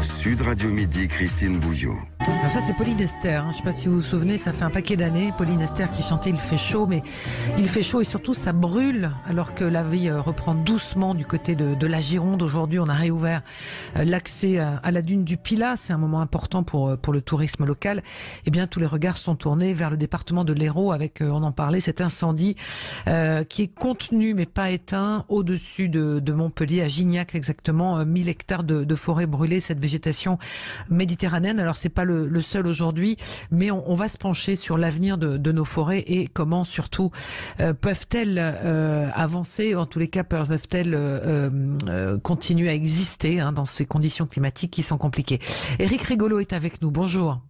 Sud Radio Midi, Christine Bouillot. Alors ça c'est Pauline Esther, je ne sais pas si vous vous souvenez, ça fait un paquet d'années, Pauline Esther qui chantait « Il fait chaud », mais il fait chaud et surtout ça brûle alors que la vie reprend doucement du côté de la Gironde. Aujourd'hui on a réouvert l'accès à la dune du Pilat, c'est un moment important pour le tourisme local. Eh bien tous les regards sont tournés vers le département de l'Hérault avec, on en parlait, cet incendie qui est contenu mais pas éteint au-dessus de Montpellier, à Gignac exactement, 1000 hectares de forêt brûlée, cette végétation méditerranéenne. Alors c'est pas le seul aujourd'hui, mais on va se pencher sur l'avenir de nos forêts et comment surtout peuvent-elles avancer, en tous les cas peuvent-elles continuer à exister dans ces conditions climatiques qui sont compliquées. Éric Rigolo est avec nous, bonjour.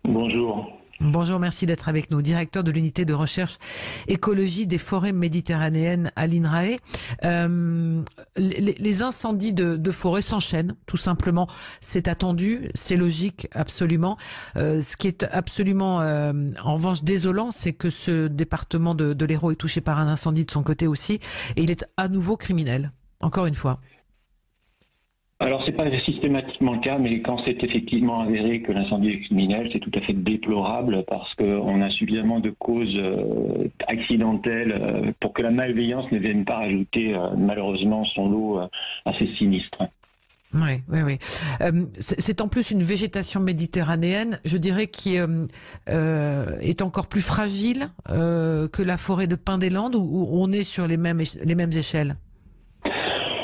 Bonjour. Bonjour, merci d'être avec nous. Directeur de l'unité de recherche écologie des forêts méditerranéennes à l'INRAE. Les incendies de forêt s'enchaînent, tout simplement. C'est attendu, c'est logique, absolument. Ce qui est absolument, en revanche, désolant, c'est que ce département de l'Hérault est touché par un incendie de son côté aussi, et il est à nouveau criminel, encore une fois. Alors, c'est pas systématiquement le cas, mais quand c'est effectivement avéré que l'incendie est criminel, c'est tout à fait déplorable parce qu'on a suffisamment de causes accidentelles pour que la malveillance ne vienne pas rajouter malheureusement son lot assez sinistre. Oui. C'est en plus une végétation méditerranéenne, je dirais, qui est encore plus fragile que la forêt de Pin des Landes, où on est sur les mêmes échelles.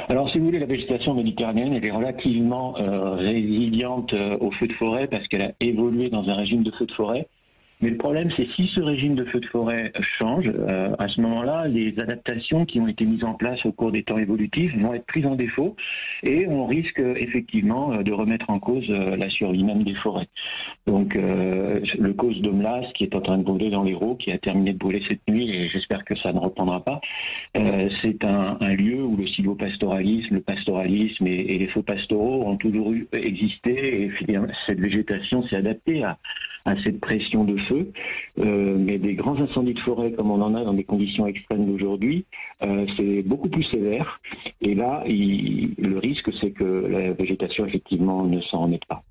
Alors, si vous voulez, la végétation méditerranéenne, elle est relativement résiliente aux feux de forêt parce qu'elle a évolué dans un régime de feux de forêt. Mais le problème, c'est si ce régime de feux de forêt change, à ce moment-là, les adaptations qui ont été mises en place au cours des temps évolutifs vont être prises en défaut et on risque effectivement de remettre en cause la survie même des forêts. Donc, le cause d'Omlas, qui est en train de brûler dans l'Hérault, qui a terminé de brûler cette nuit, et j'espère que ça ne reprendra pas, c'est un lieu où le silvopastoralisme, le pastoralisme et les feux pastoraux ont toujours existé, et finalement, cette végétation s'est adaptée à cette pression de feu, mais des grands incendies de forêt comme on en a dans des conditions extrêmes d'aujourd'hui, c'est beaucoup plus sévère, et là, le risque, c'est que la végétation, effectivement, ne s'en remette pas.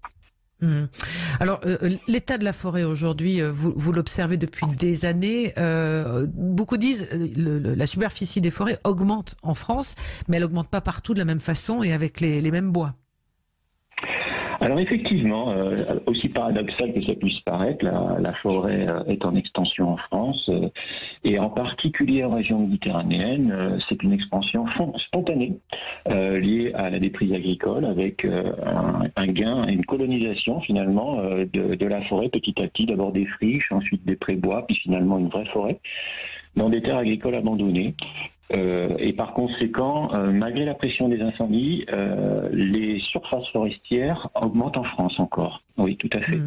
Alors, l'état de la forêt aujourd'hui, vous l'observez depuis des années. Beaucoup disent la superficie des forêts augmente en France, mais elle augmente pas partout de la même façon et avec les mêmes bois. Alors effectivement, aussi paradoxal que ça puisse paraître, la forêt est en extension en France, et en particulier en région méditerranéenne, c'est une expansion spontanée liée à la déprise agricole, avec un gain, une colonisation finalement de la forêt petit à petit, d'abord des friches, ensuite des pré-bois, puis finalement une vraie forêt, dans des terres agricoles abandonnées. Et par conséquent, malgré la pression des incendies, les surfaces forestières augmentent en France encore. Oui, tout à fait.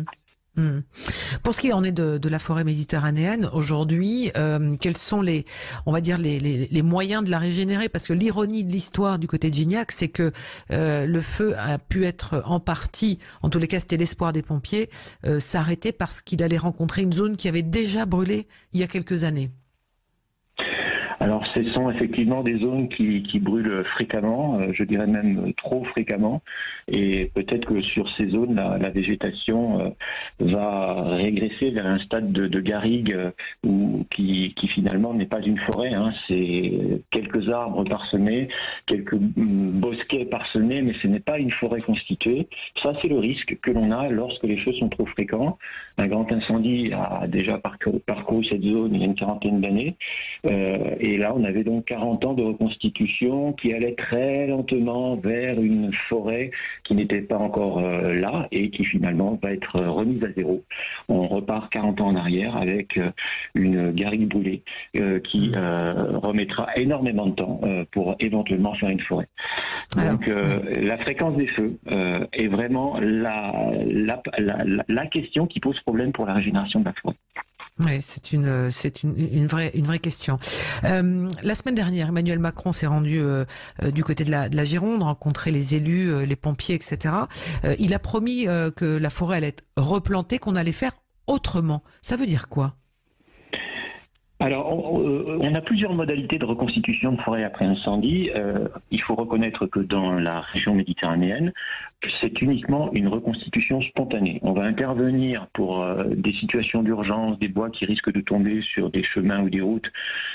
Pour ce qui en est de la forêt méditerranéenne aujourd'hui, quels sont les moyens de la régénérer? Parce que l'ironie de l'histoire du côté de Gignac, c'est que le feu a pu être en partie, en tous les cas c'était l'espoir des pompiers, s'arrêter parce qu'il allait rencontrer une zone qui avait déjà brûlé il y a quelques années. Alors, ce sont effectivement des zones qui brûlent fréquemment, je dirais même trop fréquemment, et peut-être que sur ces zones, la végétation va régresser vers un stade de garrigue qui finalement n'est pas une forêt, c'est quelques arbres parsemés, quelques bosquets parsemés, mais ce n'est pas une forêt constituée. Ça, c'est le risque que l'on a lorsque les feux sont trop fréquents. Un grand incendie a déjà parcouru cette zone il y a une quarantaine d'années, et là, on avait donc 40 ans de reconstitution qui allait très lentement vers une forêt qui n'était pas encore là et qui finalement va être remise à zéro. On repart 40 ans en arrière avec une garrigue brûlée qui remettra énormément de temps pour éventuellement faire une forêt. Donc la fréquence des feux est vraiment la question qui pose problème pour la régénération de la forêt. Oui, c'est une vraie question. La semaine dernière, Emmanuel Macron s'est rendu du côté de la Gironde, rencontrer les élus, les pompiers, etc. Il a promis que la forêt allait être replantée, qu'on allait faire autrement. Ça veut dire quoi ? Alors, on a plusieurs modalités de reconstitution de forêt après incendie. Il faut reconnaître que dans la région méditerranéenne, c'est uniquement une reconstitution spontanée. On va intervenir pour des situations d'urgence, des bois qui risquent de tomber sur des chemins ou des routes.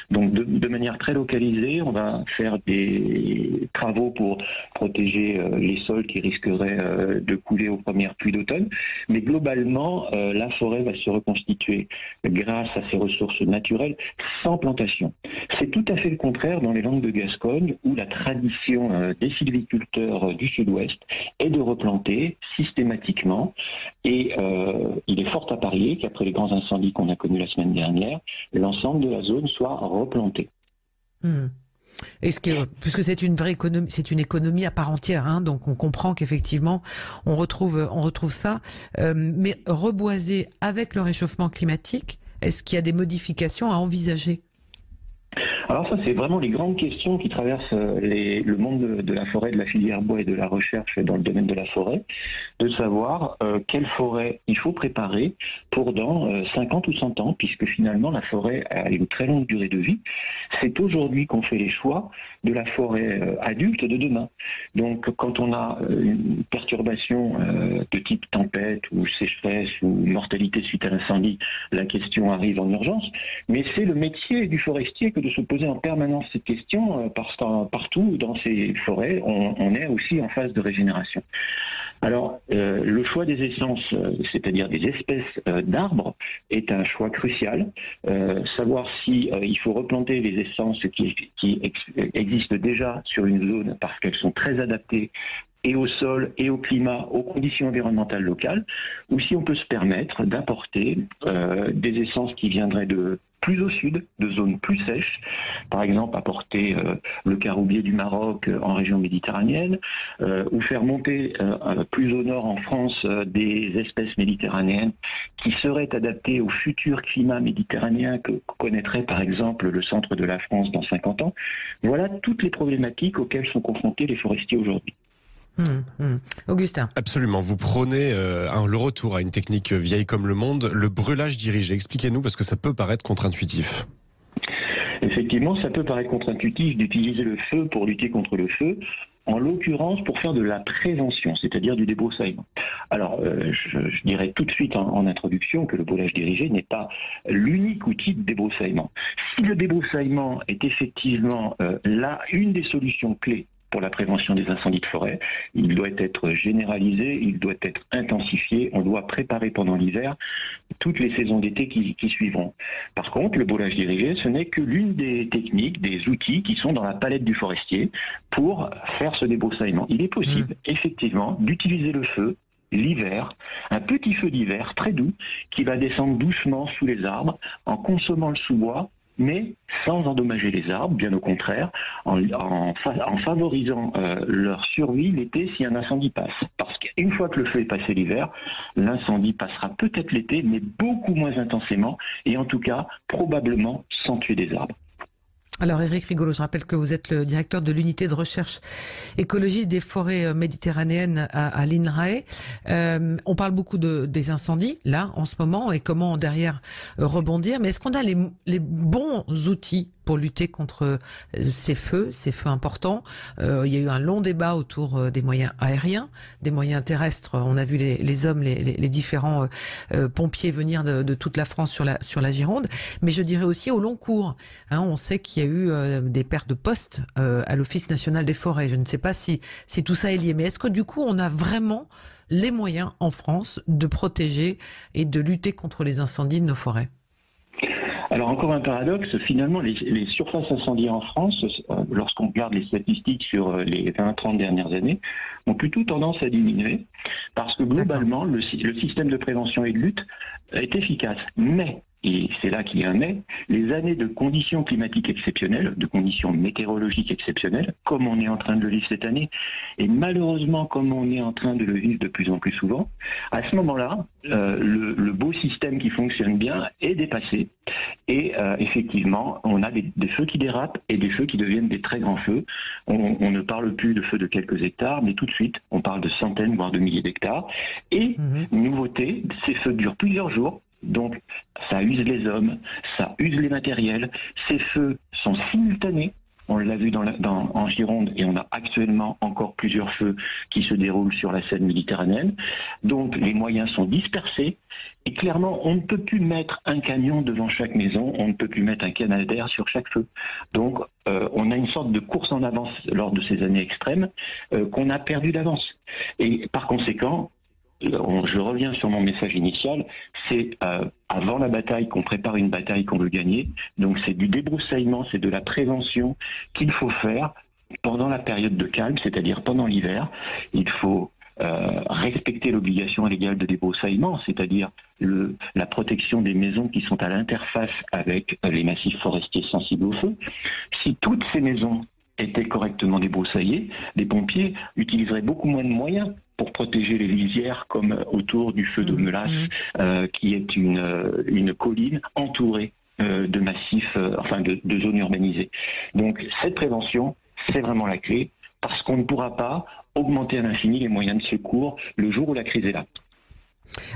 Donc, de manière très localisée, on va faire des travaux pour protéger les sols qui risqueraient de couler aux premières pluies d'automne. Mais globalement, la forêt va se reconstituer grâce à ses ressources naturelles, sans plantation. C'est tout à fait le contraire dans les Landes de Gascogne, où la tradition des sylviculteurs du sud-ouest est de replanter systématiquement. Et il est fort à parier qu'après les grands incendies qu'on a connus la semaine dernière, l'ensemble de la zone soit replantée. Puisque c'est une vraie économie, c'est une économie à part entière, hein, donc on comprend qu'effectivement on retrouve ça. Mais reboiser avec le réchauffement climatique, est-ce qu'il y a des modifications à envisager? Alors ça, c'est vraiment les grandes questions qui traversent le monde de la forêt, de la filière bois et de la recherche dans le domaine de la forêt, de savoir quelle forêt il faut préparer pour dans 50 ou 100 ans, puisque finalement la forêt a une très longue durée de vie. C'est aujourd'hui qu'on fait les choix de la forêt adulte de demain. Donc quand on a une perturbation de type tempête ou sécheresse ou mortalité suite à l'incendie, la question arrive en urgence, mais c'est le métier du forestier que de se poser en permanence cette question, parce que partout dans ces forêts, on est aussi en phase de régénération. Alors, le choix des essences, c'est-à-dire des espèces d'arbres, est un choix crucial. Savoir si il faut replanter les essences qui existent déjà sur une zone parce qu'elles sont très adaptées et au sol, et au climat, aux conditions environnementales locales, ou si on peut se permettre d'apporter des essences qui viendraient de plus au sud, de zones plus sèches, par exemple apporter le caroubier du Maroc en région méditerranéenne, ou faire monter plus au nord en France des espèces méditerranéennes qui seraient adaptées au futur climat méditerranéen que connaîtrait par exemple le centre de la France dans 50 ans. Voilà toutes les problématiques auxquelles sont confrontés les forestiers aujourd'hui. Augustin. Absolument, vous prônez le retour à une technique vieille comme le monde, le brûlage dirigé. Expliquez-nous, parce que ça peut paraître contre-intuitif. Effectivement, ça peut paraître contre-intuitif d'utiliser le feu pour lutter contre le feu, en l'occurrence pour faire de la prévention, c'est-à-dire du débroussaillement. Alors, je dirais tout de suite en introduction que le brûlage dirigé n'est pas l'unique outil de débroussaillement. Si le débroussaillement est effectivement une des solutions clés pour la prévention des incendies de forêt, il doit être généralisé, il doit être intensifié, on doit préparer pendant l'hiver toutes les saisons d'été qui suivront. Par contre, le brûlage dirigé, ce n'est que l'une des techniques, des outils qui sont dans la palette du forestier pour faire ce débroussaillement. Il est possible, effectivement, d'utiliser le feu l'hiver, un petit feu d'hiver très doux qui va descendre doucement sous les arbres en consommant le sous-bois, mais sans endommager les arbres, bien au contraire, en favorisant leur survie l'été si un incendie passe. Parce qu'une fois que le feu est passé l'hiver, l'incendie passera peut-être l'été, mais beaucoup moins intensément, et en tout cas, probablement sans tuer des arbres. Alors Éric Rigolo, je rappelle que vous êtes le directeur de l'unité de recherche écologie des forêts méditerranéennes à l'INRAE. On parle beaucoup des incendies, là, en ce moment, et comment derrière rebondir. Mais est-ce qu'on a les bons outils pour lutter contre ces feux importants? Il y a eu un long débat autour des moyens aériens, des moyens terrestres. On a vu les hommes, les différents pompiers venir de toute la France sur la Gironde. Mais je dirais aussi au long cours. Hein, on sait qu'il y a eu des pertes de postes à l'Office national des forêts. Je ne sais pas si tout ça est lié. Mais est-ce que du coup, on a vraiment les moyens en France de protéger et de lutter contre les incendies de nos forêts? Alors encore un paradoxe, finalement les surfaces incendiées en France, lorsqu'on regarde les statistiques sur les 20-30 dernières années, ont plutôt tendance à diminuer, parce que globalement le système de prévention et de lutte est efficace. Mais, et c'est là qu'il y a un mais, les années de conditions climatiques exceptionnelles, de conditions météorologiques exceptionnelles, comme on est en train de le vivre cette année, et malheureusement comme on est en train de le vivre de plus en plus souvent, à ce moment-là, le beau système qui fonctionne bien est dépassé. Et effectivement, on a des feux qui dérapent et des feux qui deviennent des très grands feux. On ne parle plus de feux de quelques hectares, mais tout de suite, on parle de centaines, voire de milliers d'hectares. Et, nouveauté, ces feux durent plusieurs jours. Donc ça use les hommes, ça use les matériels. Ces feux sont simultanés. On l'a vu en Gironde et on a actuellement encore plusieurs feux qui se déroulent sur la Seine méditerranéenne. Donc les moyens sont dispersés et clairement on ne peut plus mettre un camion devant chaque maison, on ne peut plus mettre un canadair sur chaque feu. Donc on a une sorte de course en avance lors de ces années extrêmes qu'on a perdu d'avance. Et par conséquent, je reviens sur mon message initial, c'est avant la bataille qu'on prépare une bataille qu'on veut gagner. Donc c'est du débroussaillement, c'est de la prévention qu'il faut faire pendant la période de calme, c'est-à-dire pendant l'hiver. Il faut respecter l'obligation légale de débroussaillement, c'est-à-dire la protection des maisons qui sont à l'interface avec les massifs forestiers sensibles au feu. Si toutes ces maisons étaient correctement débroussaillées, les pompiers utiliseraient beaucoup moins de moyens pour protéger les lisières comme autour du feu de Meulas, qui est une colline entourée de massifs, de zones urbanisées. Donc cette prévention, c'est vraiment la clé, parce qu'on ne pourra pas augmenter à l'infini les moyens de secours le jour où la crise est là.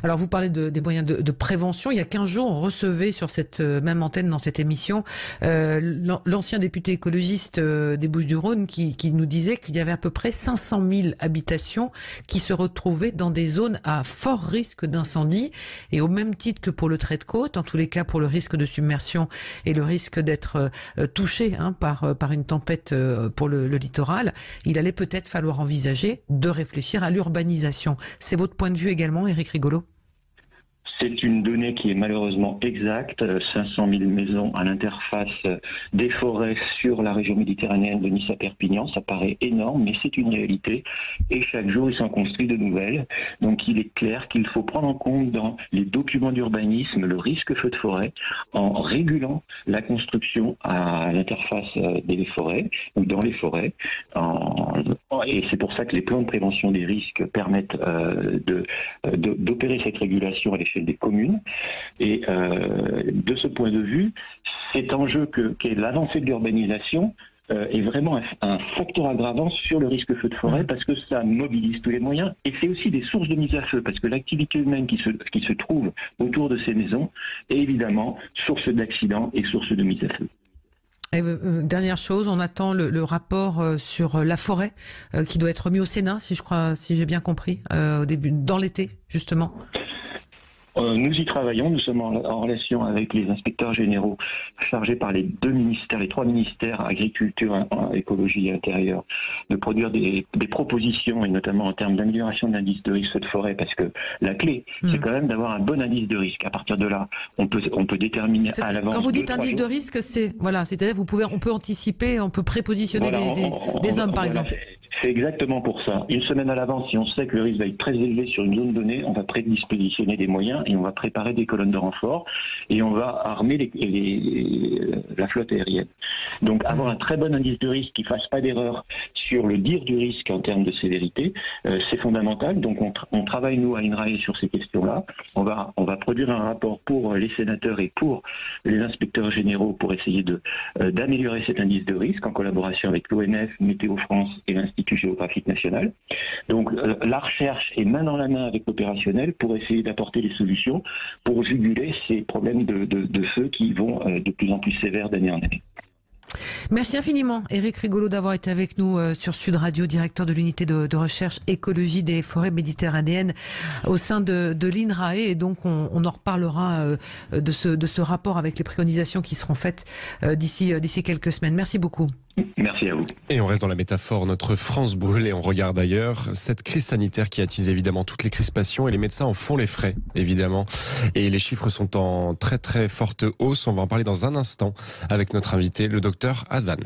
Alors vous parlez des moyens de prévention. Il y a 15 jours, on recevait sur cette même antenne, dans cette émission, l'ancien député écologiste des Bouches-du-Rhône qui nous disait qu'il y avait à peu près 500 000 habitations qui se retrouvaient dans des zones à fort risque d'incendie. Et au même titre que pour le trait de côte, en tous les cas pour le risque de submersion et le risque d'être touché par une tempête pour le littoral, il allait peut-être falloir envisager de réfléchir à l'urbanisation. C'est votre point de vue également, Éric Rigolo? C'est une donnée qui est malheureusement exacte. 500 000 maisons à l'interface des forêts sur la région méditerranéenne de Nice à Perpignan, ça paraît énorme, mais c'est une réalité. Et chaque jour, il s'en construit de nouvelles. Donc il est clair qu'il faut prendre en compte dans les documents d'urbanisme le risque feu de forêt en régulant la construction à l'interface des forêts ou dans les forêts. Et c'est pour ça que les plans de prévention des risques permettent d'opérer cette régulation à l'échelle des communes. Et de ce point de vue, cet enjeu qu'est l'avancée de l'urbanisation est vraiment un facteur aggravant sur le risque feu de forêt, parce que ça mobilise tous les moyens et c'est aussi des sources de mise à feu, parce que l'activité humaine qui se trouve autour de ces maisons est évidemment source d'accidents et source de mise à feu. Et dernière chose, on attend le rapport sur la forêt qui doit être remis au Sénat, si j'ai bien compris, au début, dans l'été, justement. Nous y travaillons, nous sommes en relation avec les inspecteurs généraux chargés par les trois ministères, agriculture, écologie et intérieur, de produire des propositions, et notamment en termes d'amélioration de l'indice de risque de forêt, parce que la clé, c'est quand même d'avoir un bon indice de risque. À partir de là, on peut déterminer à l'avance. Quand vous dites indice de risque, c'est-à-dire on peut anticiper, on peut prépositionner des hommes, par exemple. C'est exactement pour ça. Une semaine à l'avance, si on sait que le risque va être très élevé sur une zone donnée, on va prédispositionner des moyens et on va préparer des colonnes de renfort et on va armer la flotte aérienne. Donc avoir un très bon indice de risque qui ne fasse pas d'erreur sur le dire du risque en termes de sévérité, c'est fondamental. Donc on travaille, nous, à INRAE sur ces questions-là. On va produire un rapport pour les sénateurs et pour les inspecteurs généraux pour essayer d'améliorer cet indice de risque en collaboration avec l'ONF, Météo France et l'Institut géographique national. Donc la recherche est main dans la main avec l'opérationnel pour essayer d'apporter des solutions pour juguler ces problèmes de feu qui vont de plus en plus sévères d'année en année. Merci infiniment, Éric Rigolo, d'avoir été avec nous sur Sud Radio, directeur de l'unité de recherche écologie des forêts méditerranéennes au sein de l'INRAE. Et donc, on en reparlera de ce rapport avec les préconisations qui seront faites d'ici quelques semaines. Merci beaucoup. Merci à vous. Et on reste dans la métaphore, notre France brûle et on regarde ailleurs. Cette crise sanitaire qui attise évidemment toutes les crispations et les médecins en font les frais, évidemment. Et les chiffres sont en très très forte hausse. On va en parler dans un instant avec notre invité, le docteur Advan.